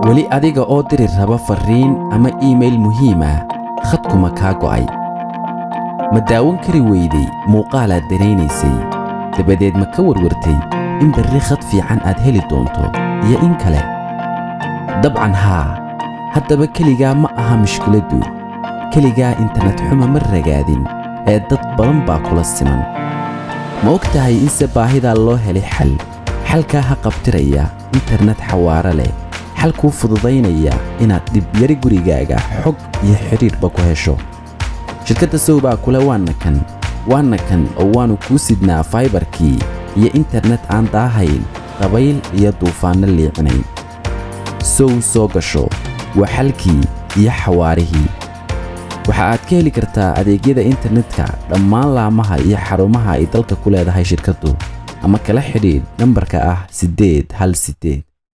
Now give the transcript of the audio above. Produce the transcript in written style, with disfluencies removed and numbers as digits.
weli adiga oo diri raba fariin ama email muhiim ah khadkuma kaa go'ay ma daawan kari weyday muuqaalaad danaynaysay dabadeed ma ka warwartay in berri khad fiican aad heli doonto iyo in kale dabcan haa haddaba keligaa ma aha mushkiladdu keligaa internet xuma ma ragaadin ee dad badan baa kula siman ma og tahay inse baahidaa loo helay xalkaa ha qabtiraya internet xawaare leh xal kuu fududaynaya inaad dhib yari gurigaaga xog iyo xidhiidhba ku hesho shirkadda sow baa kule waana kan oo waannu kuu sidnaa faybarkii iyo internet aan daahayn dabayl iyo duufaanno liicinayn sow soo gasho waa xalkii iyo xawaarihii waxa aad ka heli kartaa adeegyada internetka dhammaan laamaha iyo xarumaha ay dalka ku leedahay shirkaddu ama kala xidhiidh nambarka ah 818